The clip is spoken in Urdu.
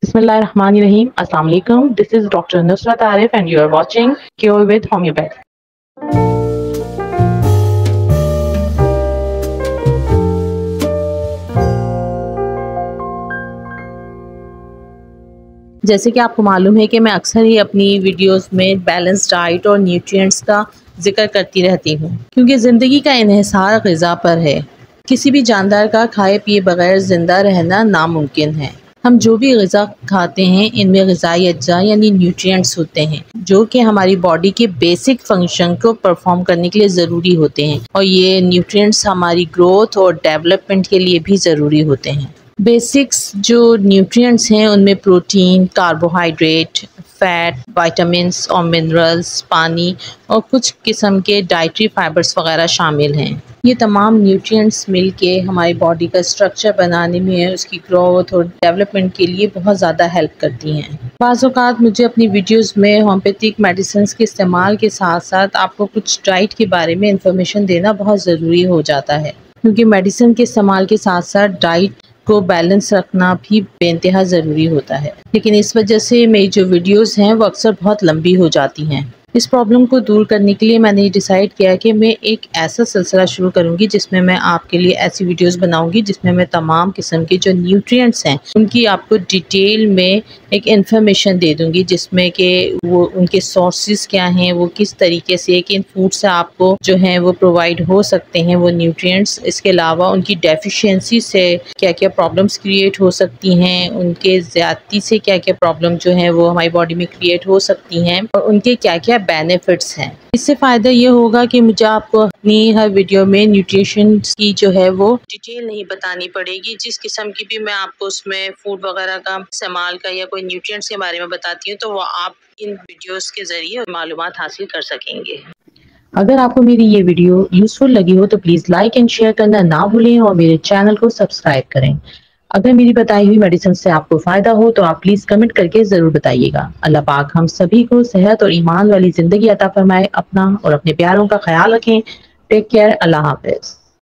Bismillahirrahmanirrahim. Assalamu alaikum. This is Dr. Nusrat Arif and you are watching Cure with Homeopathy. جیسے کہ آپ کو معلوم ہے کہ میں اکثر ہی اپنی ویڈیوز میں بیلنس ڈائٹ اور نیوٹرینٹس کا ذکر کرتی رہتی ہوں، کیونکہ زندگی کا انحصار غذا پر ہے۔ کسی بھی جاندار کا کھائے پیے بغیر زندہ رہنا ناممکن ہے۔ ہم جو بھی غذا کھاتے ہیں ان میں غذائی اجزاء یعنی نیوٹرینٹس ہوتے ہیں جو کہ ہماری باڈی کے بیسک فنکشن کو پرفارم کرنے کے لیے ضروری ہوتے ہیں، اور یہ نیوٹرینٹس ہماری گروتھ اور ڈیولپمنٹ کے لیے بھی ضروری ہوتے ہیں۔ بیسکس جو نیوٹرینٹس ہیں ان میں پروٹین، کاربوہائیڈریٹ، فیٹ، وائٹامنس اور منرلز، پانی اور کچھ قسم کے ڈائٹری فائبرز وغیرہ شامل ہیں۔ یہ تمام نیوٹرینٹس مل کے ہماری باڈی کا اسٹرکچر بنانے میں اس کی گروتھ اور ڈیولپمنٹ کے لیے بہت زیادہ ہیلپ کرتی ہیں۔ بعض اوقات مجھے اپنی ویڈیوز میں ہومیوپیتھک میڈیسنز کے استعمال کے ساتھ ساتھ آپ کو کچھ ڈائٹ کے بارے میں انفارمیشن دینا بہت ضروری ہو جاتا ہے، کیونکہ میڈیسن کے استعمال کے ساتھ ساتھ ڈائٹ کو بیلنس رکھنا بھی بے انتہا ضروری ہوتا ہے، لیکن اس وجہ سے میری جو ویڈیوز ہیں وہ اکثر بہت لمبی ہو جاتی ہیں۔ اس پرابلم کو دور کرنے کے لیے میں نے ڈیسائیڈ کیا کہ میں ایک ایسا سلسلہ شروع کروں گی جس میں آپ کے لیے ایسی ویڈیوز بناؤں گی جس میں تمام قسم کے جو نیوٹرینٹس ہیں ان کی آپ کو ڈیٹیل میں ایک انفارمیشن دے دوں گی، جس میں کہ وہ ان کے سورسز کیا ہیں، وہ کس طریقے سے کن فوڈ سے آپ کو جو ہیں وہ پرووائڈ ہو سکتے ہیں وہ نیوٹرینٹس۔ اس کے علاوہ ان کی ڈیفیشینسی سے کیا کیا پرابلمس کریٹ ہو سکتی ہیں، ان کے زیادتی سے کیا کیا پرابلم جو ہیں وہ ہماری باڈی میں کریٹ ہو سکتی ہیں، اور ان کے کیا کیا بینیفٹس ہیں۔ اس سے فائدہ یہ ہوگا کہ مجھے آپ کو اپنی ہر ویڈیو میں نیوٹریشن کی جو ہے وہ ڈیٹیل نہیں بتانی پڑے گی۔ جس قسم کی بھی میں آپ کو اس میں فوڈ وغیرہ کا استعمال کا یا کوئی نیوٹرینٹس کے بارے میں بتاتی ہوں تو وہ آپ ان ویڈیوز کے ذریعے معلومات حاصل کر سکیں گے۔ اگر آپ کو میری یہ ویڈیو یوزفل لگی ہو تو پلیز لائک اینڈ شیئر کرنا نہ بھولیں اور میرے چینل کو سبسکرائب کریں۔ اگر میری بتائی ہوئی میڈیسن سے آپ کو فائدہ ہو تو آپ پلیز کمنٹ کر کے ضرور بتائیے گا۔ اللہ پاک ہم سبھی کو صحت اور ایمان والی زندگی عطا فرمائے۔ اپنا اور اپنے پیاروں کا خیال رکھیں۔ Take care. اللہ حافظ۔